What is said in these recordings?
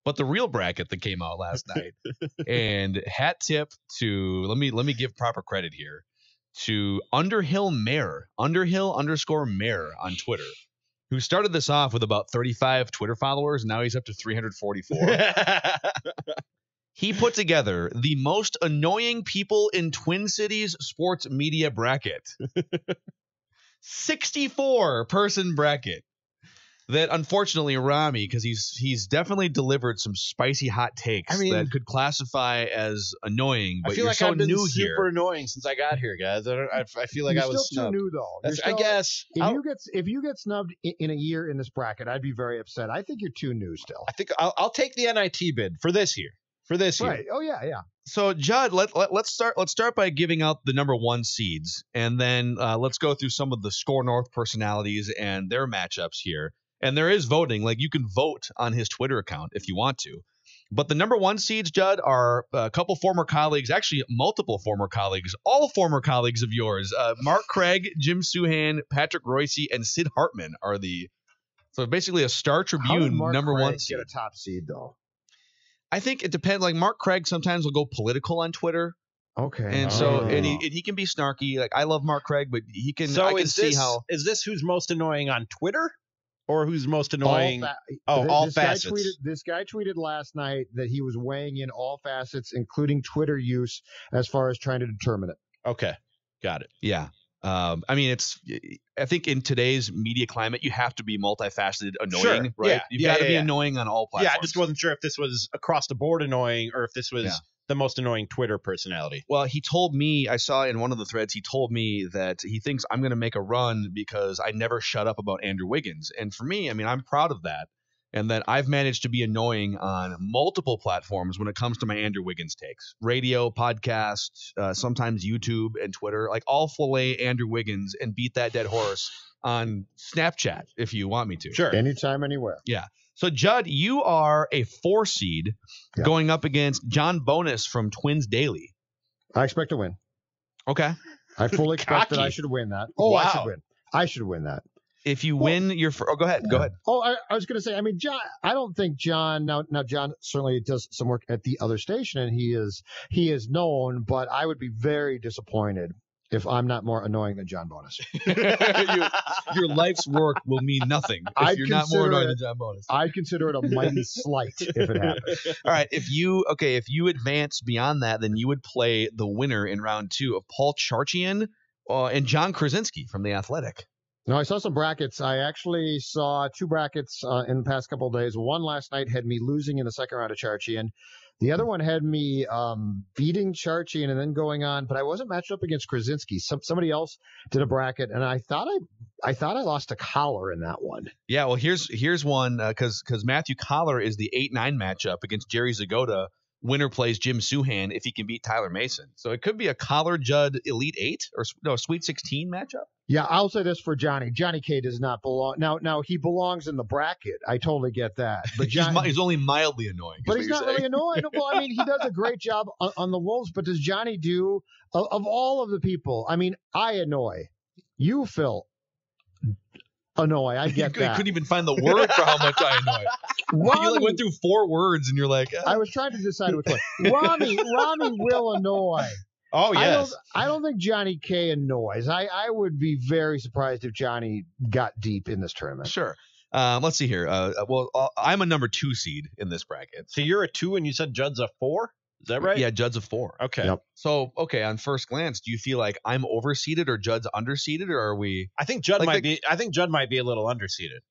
but the real bracket that came out last night. And hat tip to let me give proper credit here to Underhill _Mayor on Twitter, who started this off with about 35 Twitter followers, and now he's up to 344. He put together the most annoying people in Twin Cities sports media bracket. 64-person bracket. That unfortunately Rami, because he's definitely delivered some spicy hot takes that could classify as annoying. But I feel like so I've been new super here. annoying since I got here, guys. I feel like You're I was still snubbed. too new, though. I guess If you get snubbed in a year in this bracket, I'd be very upset. I think you're too new still. I think I'll take the NIT bid for this year. Right. Oh yeah. So Judd, let's start by giving out the number 1 seeds, and then let's go through some of the Score North personalities and their matchups here. And there is voting. Like, you can vote on his Twitter account if you want to. But the number 1 seeds, Judd, are a couple former colleagues, actually multiple former colleagues, all former colleagues of yours. Mark Craig, Jim Souhan, Patrick Royce, and Sid Hartman are so basically a Star Tribune number 1 seed. Get a top seed though. I think it depends. Like, Mark Craig sometimes will go political on Twitter. Okay. And and he can be snarky. Like, I love Mark Craig, but he can. So I can see how. Is this who's most annoying on Twitter? Or who's most annoying? All facets. This guy tweeted last night that he was weighing in all facets, including Twitter use, as far as trying to determine it. Okay, got it. Yeah. I mean, I think in today's media climate, you have to be multifaceted, annoying, sure. right? Yeah. You've got to be annoying on all platforms. Yeah, I just wasn't sure if this was across the board annoying or if this was the most annoying Twitter personality. Well, he told me, I saw in one of the threads, he told me that he thinks I'm going to make a run because I never shut up about Andrew Wiggins. And for me, I mean, I'm proud of that. And that I've managed to be annoying on multiple platforms when it comes to my Andrew Wiggins takes. Radio, podcast, sometimes YouTube and Twitter. Like, I'll fillet Andrew Wiggins and beat that dead horse on Snapchat if you want me to. Sure. Anytime, anywhere. Yeah. So, Judd, you are a 4 seed going up against John Bonus from Twins Daily. I expect to win. Okay. I fully expect that I should win that. Oh, wow. I should win. I should win that. If you win your go ahead. Go ahead. Oh, I was going to say, I mean, John, I don't think John, now John certainly does some work at the other station and he is known, but I would be very disappointed if I'm not more annoying than John Bonus. Your life's work will mean nothing if you're not more annoying than John Bonus. I'd consider it a mighty slight if it happened. All right. If you advance beyond that, then you would play the winner in round 2 of Paul Charchian and John Krasinski from The Athletic. No, I saw some brackets. I actually saw 2 brackets in the past couple of days. One last night had me losing in the second round of Charchian. The other one had me beating Charchian and then going on, but I wasn't matched up against Krasinski. Somebody else did a bracket, and I thought I lost to Collar in that one. Yeah, well, here's one because Matthew Collar is the 8-9 matchup against Jerry Zgoda. Winner plays Jim Souhan if he can beat Tyler Mason. So it could be a Collar Judd Elite 8 or no Sweet 16 matchup. Yeah, I'll say this for Johnny. Johnny K does not belong. Now he belongs in the bracket. I totally get that. But he's only mildly annoying. But he's not really annoying. Well, I mean, he does a great job on the Wolves. But does Johnny do of all of the people? I mean, I annoy you, Phil. Annoy. I get that. You couldn't even find the word for how much I annoy. You went through 4 words and you're like, I was trying to decide which one. Rami will annoy. Oh, yes. I don't think Johnny K annoys. I would be very surprised if Johnny got deep in this tournament. Sure. Let's see here. I'm a number 2 seed in this bracket. So you're a 2 and you said Judd's a 4? Is that right? Yeah, Judd's a 4. Okay. Yep. So, on first glance, do you feel like I'm overseeded or Judd's underseeded, or are we? I think Judd might be a little underseeded.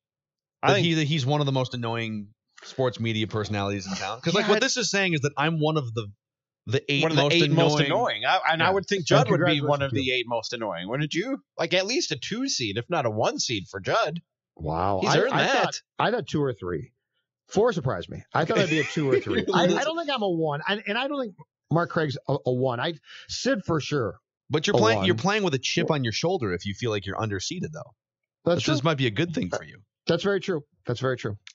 I think he's one of the most annoying sports media personalities in town. Because what this is saying is that I'm one of the 8 most annoying. I would think Judd would be one of the 8 most annoying, wouldn't you? Like at least a 2 seed, if not a 1 seed for Judd. Wow, he's earned that. I thought 2 or 3. 4 surprised me. I thought I'd be a 2 or 3. I don't think I'm a 1, and I don't think Mark Craig's a 1. Sid for sure. But you're playing with a chip on your shoulder if you feel like you're underseeded, though. This might be a good thing for you. That's very true.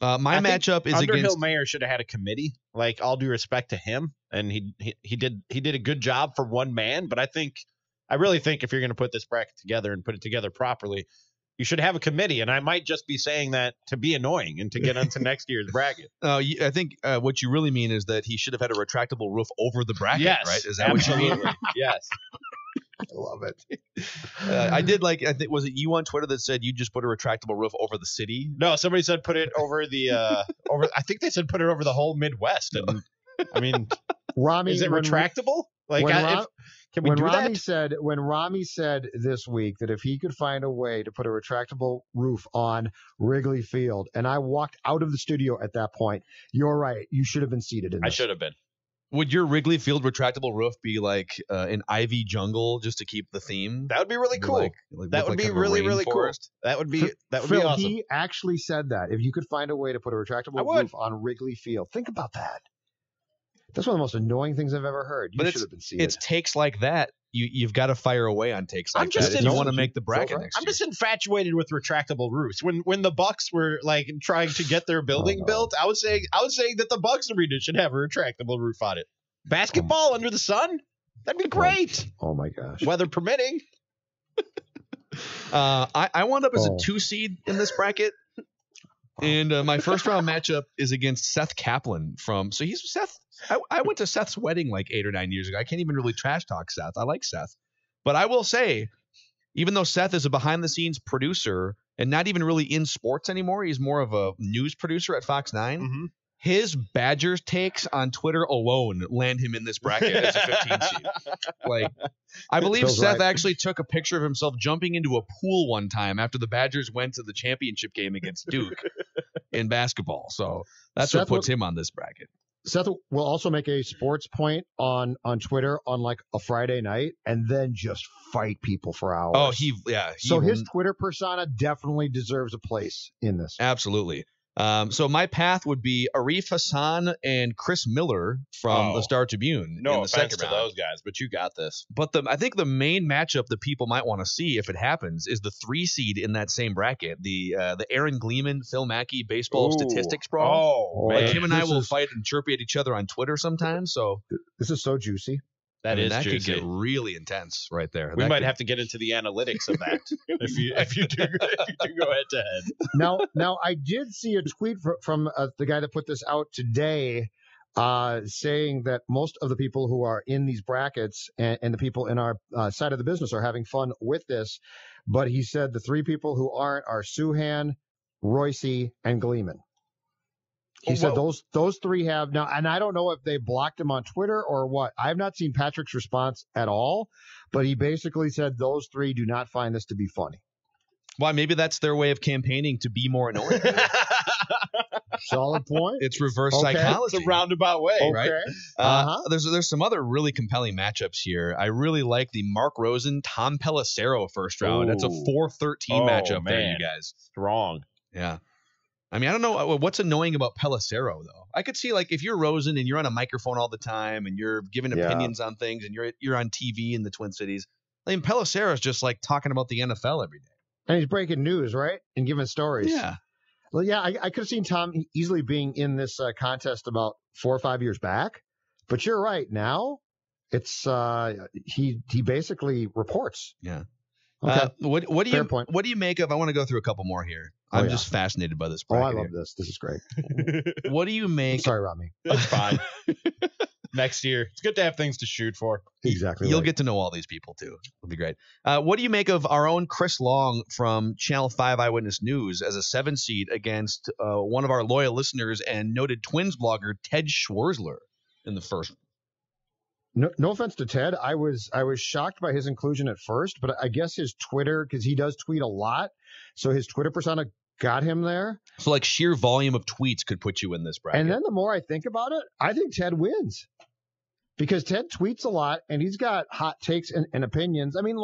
My matchup is Underhill against Mayor should have had a committee. Like, all due respect to him, and he did a good job for one man. But I really think if you're going to put this bracket together and put it together properly, You should have a committee, and I might just be saying that to be annoying and to get into next year's bracket. I think what you really mean is that he should have had a retractable roof over the bracket, yes, right? Is that absolutely. what you mean? Yes. I love it. I did like. I think was it you on Twitter that said you just put a retractable roof over the city? No, somebody said put it over the over. I think they said put it over the whole Midwest. And I mean, Rami, is it retractable? Like, can we do that? When Rami said this week that if he could find a way to put a retractable roof on Wrigley Field, and I walked out of the studio at that point, you're right. You should have been seated in this. I should have been. Would your Wrigley Field retractable roof be like an ivy jungle just to keep the theme? That would be really cool. That would be really, really cool. That would be Phil, awesome. He actually said that if you could find a way to put a retractable roof on Wrigley Field, think about that. That's one of the most annoying things I've ever heard. You should have been seated. It's takes like that. You've got to fire away on takes like that if you want to make the bracket next year. I'm just infatuated with retractable roofs. When the Bucks were like trying to get their building built, I was saying that the Bucks arena should have a retractable roof on it. Basketball under the sun? That'd be great. Oh my gosh. Weather permitting. I wound up as a 2 seed in this bracket. And my first round matchup is against Seth Kaplan I went to Seth's wedding like 8 or 9 years ago. I can't even really trash talk Seth. I like Seth. But I will say, even though Seth is a behind the scenes producer and not even really in sports anymore, he's more of a news producer at Fox 9. Mm-hmm. His Badgers takes on Twitter alone land him in this bracket as a 15 seed. Like, I believe Seth actually took a picture of himself jumping into a pool one time after the Badgers went to the championship game against Duke in basketball. So that's what puts him on this bracket. Seth will also make a sports point on Twitter on like a Friday night and then just fight people for hours. So his Twitter persona definitely deserves a place in this. Absolutely. So my path would be Arif Hassan and Chris Miller from the Star Tribune. No offense to those guys, but you got this. But I think the main matchup that people might want to see if it happens is the 3 seed in that same bracket, the Aaron Gleeman, Phil Mackey baseball statistics brawl. Like him and I will fight and chirpy at each other on Twitter sometimes. So this is so juicy. That could get really intense right there. We might have to get into the analytics of that if you do go head to head. Now I did see a tweet from the guy that put this out today, saying that most of the people who are in these brackets and the people in our side of the business are having fun with this, but he said the 3 people who aren't are Souhan, Royce, and Gleeman. He said those 3 have now, and I don't know if they blocked him on Twitter or what. I've not seen Patrick's response at all, but he basically said those 3 do not find this to be funny. Well, maybe that's their way of campaigning to be more annoying. Solid point. It's reverse psychology. It's a roundabout way, right? There's some other really compelling matchups here. I really like the Mark Rosen, Tom Pelissero first round. That's a 4-13 matchup there, you guys. Strong. Yeah. I mean, I don't know what's annoying about Pelissero, though. I could see, like, if you're Rosen and you're on a microphone all the time and you're giving opinions on things and you're on TV in the Twin Cities. I mean, Pelissero is just like talking about the NFL every day. And he's breaking news, right? And giving stories. Yeah. Well, yeah, I could have seen Tom easily being in this contest about 4 or 5 years back. But you're right. Now, it's he basically reports. Yeah. Okay. What do you make of? I want to go through a couple more here. I'm just fascinated by this bracket. I love this. This is great. What do you make? Sorry, Rami. That's fine. Next year, it's good to have things to shoot for. Exactly. You'll get to know all these people too. It'll be great. What do you make of our own Chris Long from Channel 5 Eyewitness News as a 7 seed against one of our loyal listeners and noted Twins blogger Ted Schwerzler in the first? No offense to Ted. I was shocked by his inclusion at first, but I guess his Twitter, because he does tweet a lot, so his Twitter persona got him there. So like sheer volume of tweets could put you in this bracket. And then the more I think about it, I think Ted wins. Because Ted tweets a lot and he's got hot takes and opinions. I mean,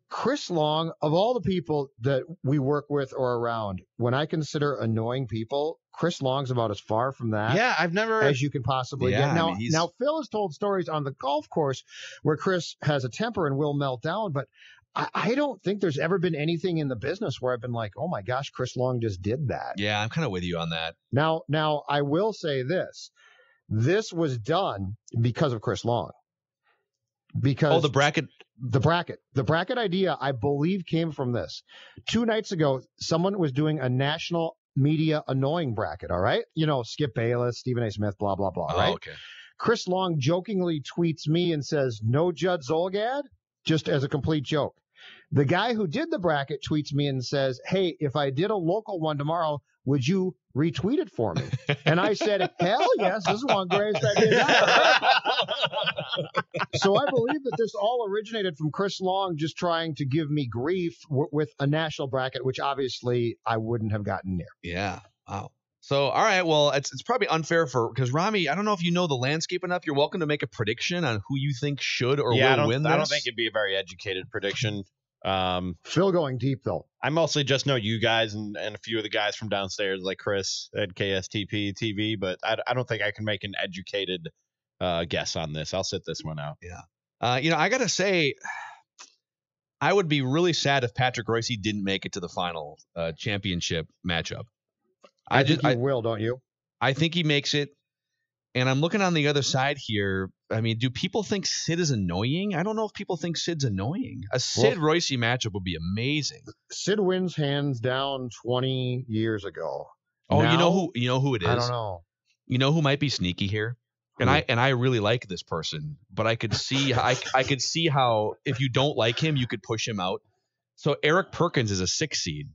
Chris Long, of all the people that we work with or around, when I consider annoying people, Chris Long's about as far from that as you can possibly get. Now, Phil has told stories on the golf course where Chris has a temper and will melt down, but I don't think there's ever been anything in the business where I've been like, oh my gosh, Chris Long just did that. Yeah, I'm kind of with you on that. Now, I will say this. This was done because of Chris Long. because Oh, the bracket. the bracket idea, I believe, came from this. 2 nights ago, someone was doing a national media annoying bracket. All right, Skip Bayless, Stephen A. Smith, blah blah blah. Oh, Right. okay. Chris Long jokingly tweets me and says, "No Judd Zolgad," just as a complete joke. The guy who did the bracket tweets me and says, "Hey, if I did a local one tomorrow, would you retweet it for me?" And I said, "Hell yes, this is one of the greatest ideas ever." So I believe that this all originated from Chris Long just trying to give me grief with a national bracket, which obviously I wouldn't have gotten near. Yeah. Wow. So, all right. Well, it's probably unfair because Rami, I don't know if you know the landscape enough. You're welcome to make a prediction on who you think should or will win this. I don't think it'd be a very educated prediction. Phil going deep, though. I mostly just know you guys and a few of the guys from downstairs, like Chris at KSTP TV, but I don't think I can make an educated guess on this. I'll sit this one out. Yeah. I got to say, I would be really sad if Patrick Royce didn't make it to the final championship matchup. I think he will, don't you? I think he makes it. And I'm looking on the other side here. I mean, do people think Sid is annoying? I don't know if people think Sid's annoying. A Sid-Royce matchup would be amazing. Sid wins hands down 20 years ago. Oh, now, you know who it is? I don't know. You know who might be sneaky here? And I really like this person, but I could see I could see how if you don't like him, you could push him out. So Eric Perkins is a 6 seed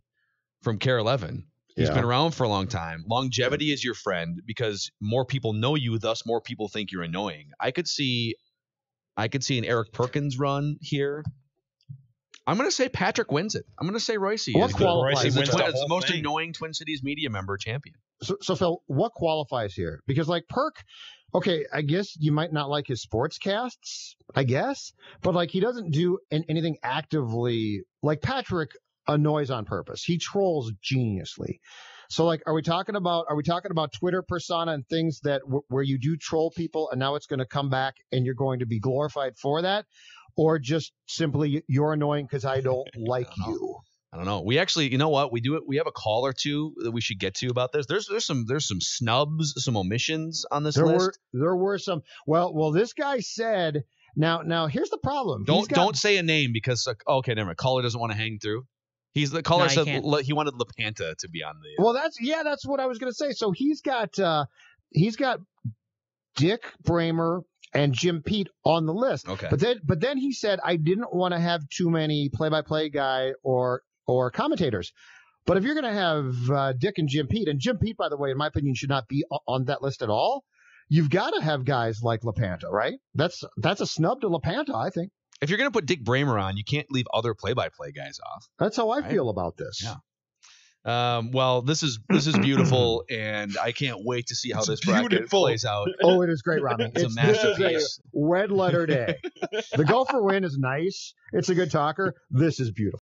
from Care 11. He's been around for a long time. Longevity is your friend because more people know you, thus more people think you're annoying. I could see an Eric Perkins run here. I'm going to say Patrick wins it. I'm going to say Royce What is qualifies? the most annoying Twin Cities media member champion. So Phil, what qualifies here? Because like Perk, okay, I guess you might not like his sportscasts, I guess, but like he doesn't do anything actively. Like Patrick annoys on purpose. He trolls geniusly. So like, are we talking about Twitter persona and things that where you do troll people and now it's going to come back and you're going to be glorified for that, or just simply you're annoying because I don't like you? I don't know. We actually, you know what? We have a call or two that we should get to about this. There's some snubs, some omissions on this list. There were some. Well, this guy said. Now here's the problem. Don't say a name because okay, never mind. Caller doesn't want to hang through. The caller said he wanted LaPanta to be on the. Well, that's what I was going to say. So he's got Dick Bramer and Jim Pete on the list. Okay. But then he said I didn't want to have too many play-by-play guy or commentators. But if you're going to have Dick and Jim Pete, by the way, in my opinion, should not be on that list at all. You've got to have guys like LaPanta, right? That's a snub to LaPanta, I think. If you're going to put Dick Bramer on, you can't leave other play-by-play guys off. That's how I feel about this. Yeah. Well, this is beautiful, and I can't wait to see how this bracket plays out. Oh, it is great, Robbie. It's a masterpiece. This is a red letter day. The Gopher win is nice. It's a good talker. This is beautiful.